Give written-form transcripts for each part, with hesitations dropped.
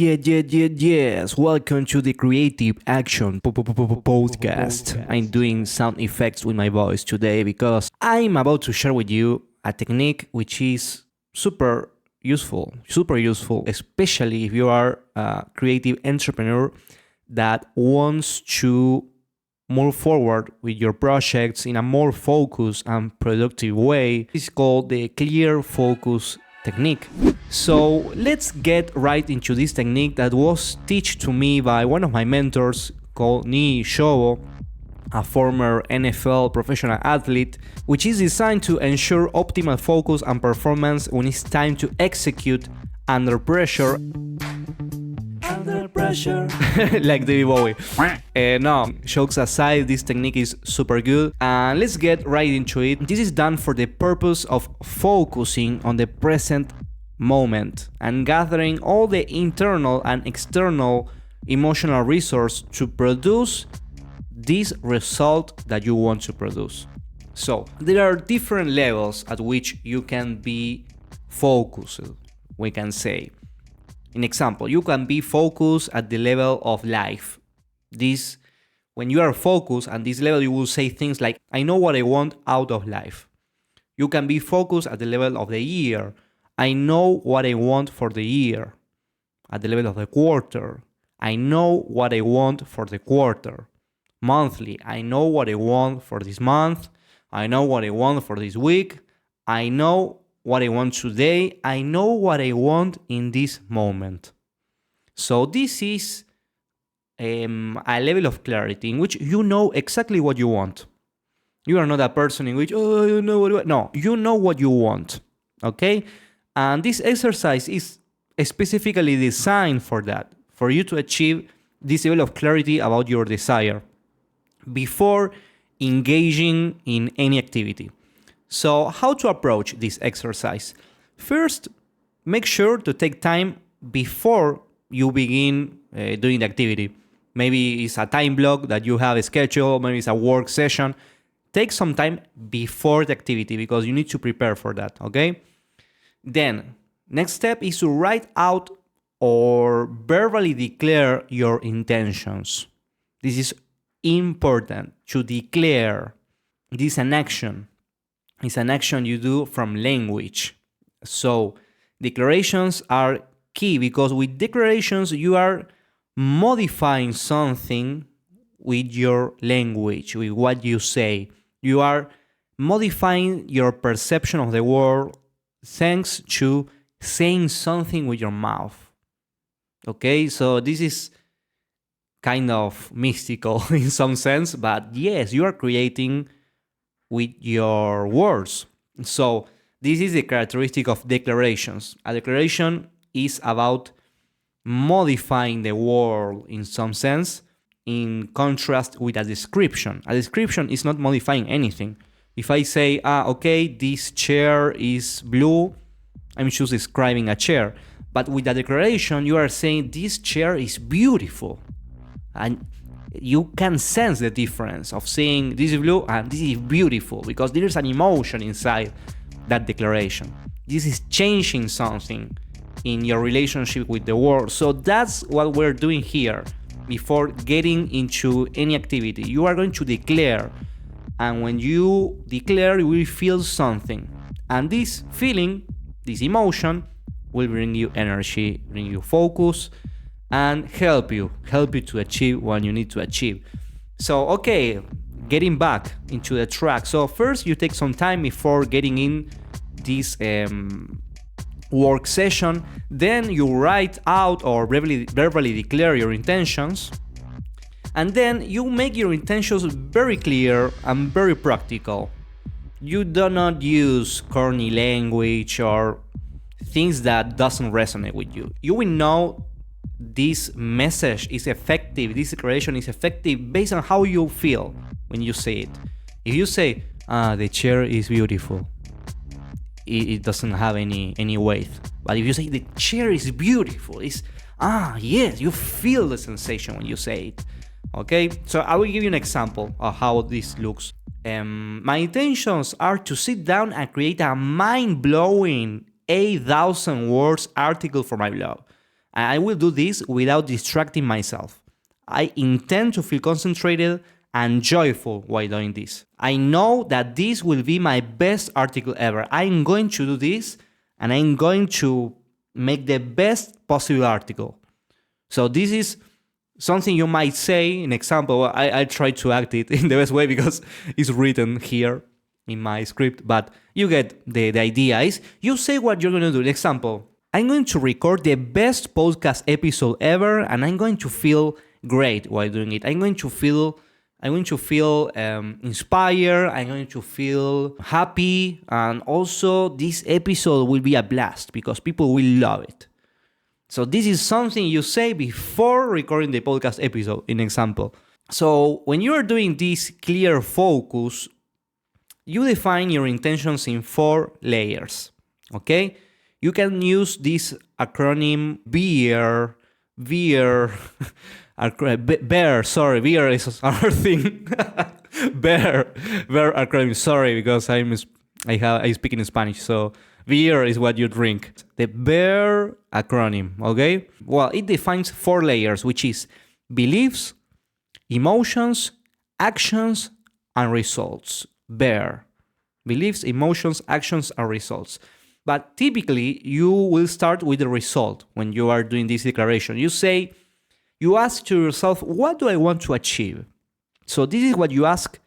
Yes. Welcome to the Creative Action Podcast. I'm doing sound effects with my voice today because I'm about to share with you a technique which is super useful, especially if you are a creative entrepreneur that wants to move forward with your projects in a more focused and productive way. It's called the clear focus technique. So let's get right into this technique that was taught to me by one of my mentors called Ni Shobo, a former NFL professional athlete, which is designed to ensure optimal focus and performance when it's time to execute under pressure. Under pressure. Like David Bowie. No, jokes aside, this technique is super good. And let's get right into it. This is done for the purpose of focusing on the present moment and gathering all the internal and external emotional resource to produce this result that you want to produce. So there are different levels at which you can be focused, we can say. In example, you can be focused at the level of life. This, when you are focused at this level, you will say things like, I know what I want out of life. You can be focused at the level of the year. I know what I want for the year. At the level of the quarter, I know what I want for the quarter. Monthly, I know what I want for this month. I know what I want for this week. I know what I want today. I know what I want in this moment. So this is a level of clarity in which you know exactly what you want. You are not a person in which, oh, I don't know what I want. No, you know what you want. Okay? And this exercise is specifically designed for that, for you to achieve this level of clarity about your desire before engaging in any activity. So how to approach this exercise? First, make sure to take time before you begin doing the activity. Maybe it's a time block that you have a schedule, maybe it's a work session. Take some time before the activity because you need to prepare for that, okay? Then, next step is to write out or verbally declare your intentions. This is important to declare. This is an action. It's an action you do from language. So declarations are key because with declarations you are modifying something with your language, with what you say. You are modifying your perception of the world thanks to saying something with your mouth. Okay, so this is kind of mystical in some sense, but yes, you are creating with your words. So this is the characteristic of declarations. A declaration is about modifying the world in some sense, in contrast with a description. A description is not modifying anything. If I say, okay, this chair is blue, I'm just describing a chair. But with a declaration, you are saying this chair is beautiful. And you can sense the difference of saying this is blue and this is beautiful because there is an emotion inside that declaration. This is changing something in your relationship with the world. So that's what we're doing here. Before getting into any activity, you are going to declare. And when you declare, you will feel something. And this feeling, this emotion, will bring you energy, bring you focus, and help you to achieve what you need to achieve. So, okay, getting back into the track. So first you take some time before getting in this work session. Then you write out or verbally declare your intentions. And then you make your intentions very clear and very practical. You do not use corny language or things that doesn't resonate with you. You will know this message is effective, this declaration is effective based on how you feel when you say it. If you say, the chair is beautiful, it doesn't have any weight. But if you say the chair is beautiful, it's, yes, you feel the sensation when you say it. Okay, so I will give you an example of how this looks. My intentions are to sit down and create a mind-blowing 8,000 words article for my blog. I will do this without distracting myself. I intend to feel concentrated and joyful while doing this. I know that this will be my best article ever. I'm going to do this and I'm going to make the best possible article. So this is something you might say. An example, I try to act it in the best way because it's written here in my script, but you get the idea. Is you say what you're going to do. An example, I'm going to record the best podcast episode ever and I'm going to feel great while doing it. I'm going to feel inspired. I'm going to feel happy, and also this episode will be a blast because people will love it. So this is something you say before recording the podcast episode, in example. So when you are doing this clear focus, you define your intentions in 4 layers. Okay? You can use this acronym BEAR. BEAR is another thing. Bear acronym. Sorry, because I speak in Spanish. So beer is what you drink. The BEAR acronym. Okay. Well, it defines 4 layers, which is beliefs, emotions, actions, and results. BEAR. Beliefs, emotions, actions, and results. But typically, you will start with the result when you are doing this declaration. You ask to yourself, what do I want to achieve? So this is what you ask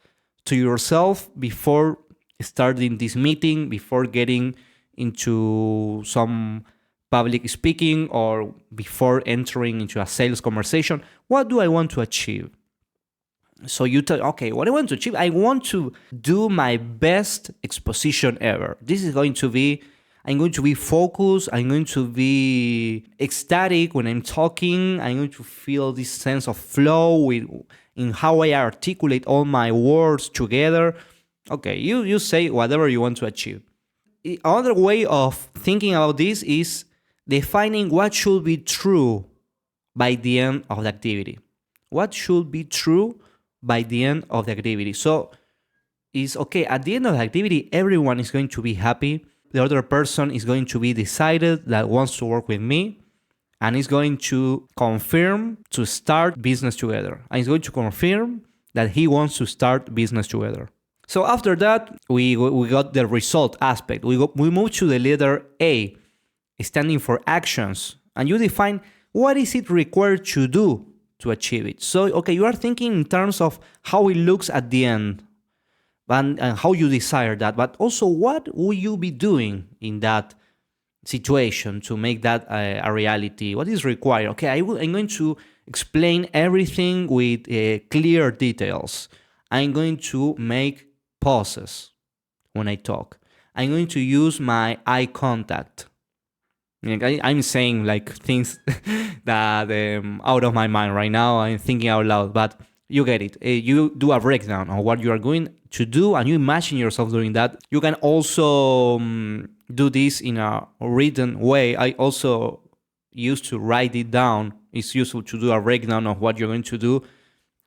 to yourself before starting this meeting, before getting into some public speaking, or before entering into a sales conversation. What do I want to achieve? So you tell, okay, what I want to achieve, I want to do my best exposition ever. I'm going to be focused. I'm going to be ecstatic when I'm talking. I'm going to feel this sense of flow in how I articulate all my words together. Okay, you say whatever you want to achieve. Another way of thinking about this is defining what should be true by the end of the activity. What should be true by the end of the activity? So it's okay, at the end of the activity, everyone is going to be happy. The other person is going to be decided that wants to work with me and is going to confirm to start business together. And is going to confirm that he wants to start business together. So after that, we got the result aspect. We move to the letter A, standing for actions. And you define what is it required to do to achieve it. So, okay, you are thinking in terms of how it looks at the end, and how you desire that, but also what will you be doing in that situation to make that a reality? What is required? Okay, I'm going to explain everything with clear details. I'm going to make pauses when I talk. I'm going to use my eye contact. I'm saying like things that out of my mind right now. I'm thinking out loud, but you get it. You do a breakdown of what you are going to do and you imagine yourself doing that. You can also do this in a written way. I also used to write it down. It's useful to do a breakdown of what you're going to do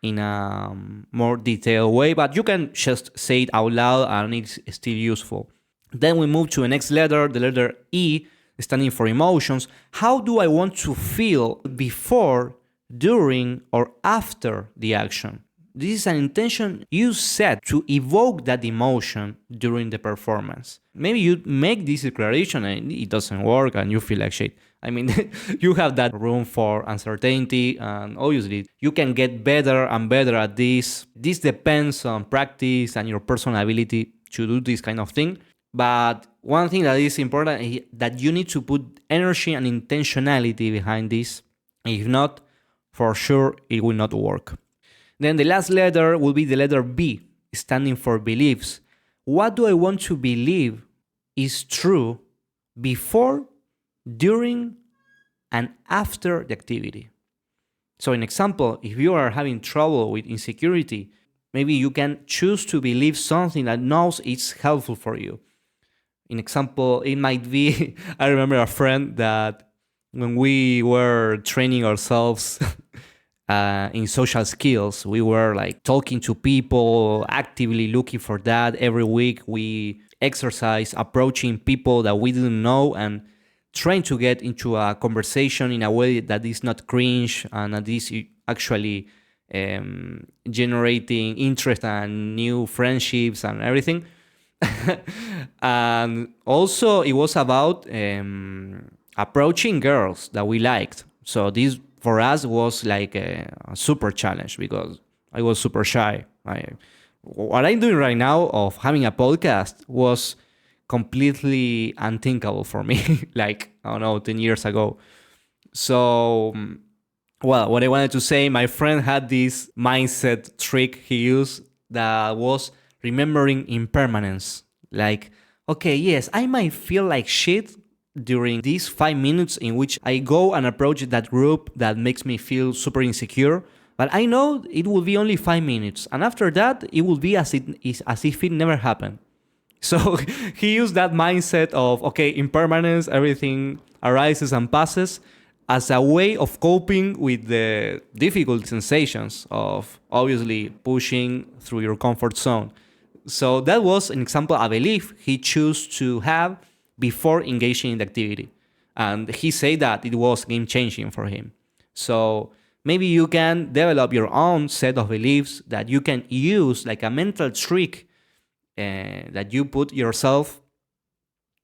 in a more detailed way, but you can just say it out loud and it's still useful. Then we move to the next letter, the letter E, standing for emotions. How do I want to feel before, during, or after the action? This is an intention you set to evoke that emotion during the performance. Maybe you make this declaration and it doesn't work and you feel like shit. I mean, you have that room for uncertainty, and obviously you can get better and better at this. This depends on practice and your personal ability to do this kind of thing. But one thing that is important is that you need to put energy and intentionality behind this. If not, for sure, it will not work. Then the last letter will be the letter B, standing for beliefs. What do I want to believe is true before, during, and after the activity? So, an example, if you are having trouble with insecurity, maybe you can choose to believe something that knows it's helpful for you. In example, it might be, I remember a friend that when we were training ourselves in social skills, we were like talking to people, actively looking for that. Every week we exercise approaching people that we didn't know and trying to get into a conversation in a way that is not cringe and that is actually generating interest and new friendships and everything. And also, it was about approaching girls that we liked. So this for us was like a super challenge because I was super shy. What I'm doing right now of having a podcast was completely unthinkable for me, like, I don't know, 10 years ago. So, well, what I wanted to say, my friend had this mindset trick he used that was remembering impermanence. Like, okay, yes, I might feel like shit during these 5 minutes in which I go and approach that group that makes me feel super insecure. But I know it will be only 5 minutes. And after that, it will be as if it never happened. So he used that mindset of, okay, impermanence, everything arises and passes, as a way of coping with the difficult sensations of obviously pushing through your comfort zone. So that was an example, I believe, he chose to have before engaging in the activity. And he said that it was game changing for him. So maybe you can develop your own set of beliefs that you can use like a mental trick that you put yourself,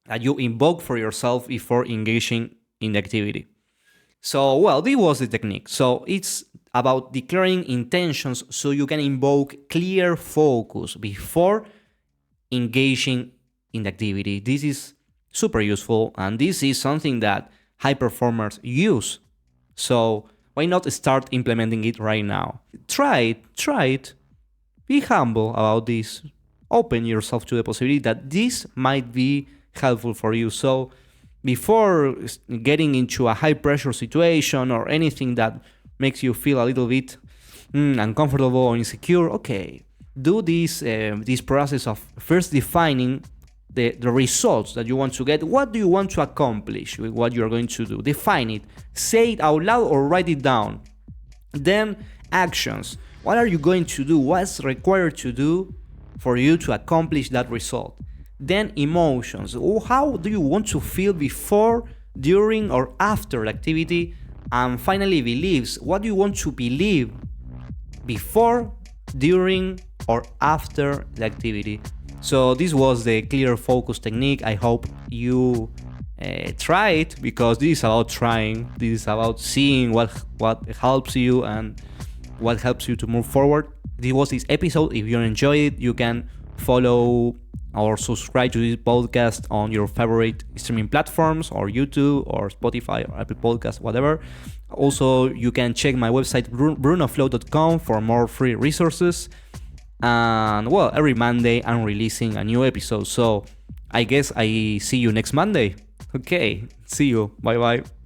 that you invoke for yourself before engaging in the activity. So, well, this was the technique. So it's about declaring intentions so you can invoke clear focus before engaging in the activity. This is super useful, and this is something that high performers use. So why not start implementing it right now? Try it. Be humble about this. Open yourself to the possibility that this might be helpful for you. So before getting into a high pressure situation or anything that makes you feel a little bit uncomfortable or insecure, okay, do this process of first defining the results that you want to get. What do you want to accomplish with what you're going to do? Define it. Say it out loud or write it down. Then actions. What are you going to do? What's required to do for you to accomplish that result? Then emotions. How do you want to feel before, during, or after the activity? And finally, beliefs. What do you want to believe before, during, or after the activity? So this was the clear focus technique. I hope you try it, because this is about trying. This is about seeing what helps you and what helps you to move forward. This was this episode. If you enjoyed it, you can follow or subscribe to this podcast on your favorite streaming platforms, or YouTube, or Spotify, or Apple Podcasts, whatever. Also, you can check my website, brunoflow.com, for more free resources. And well, every Monday I'm releasing a new episode. So I guess I see you next Monday. Okay, see you. Bye bye.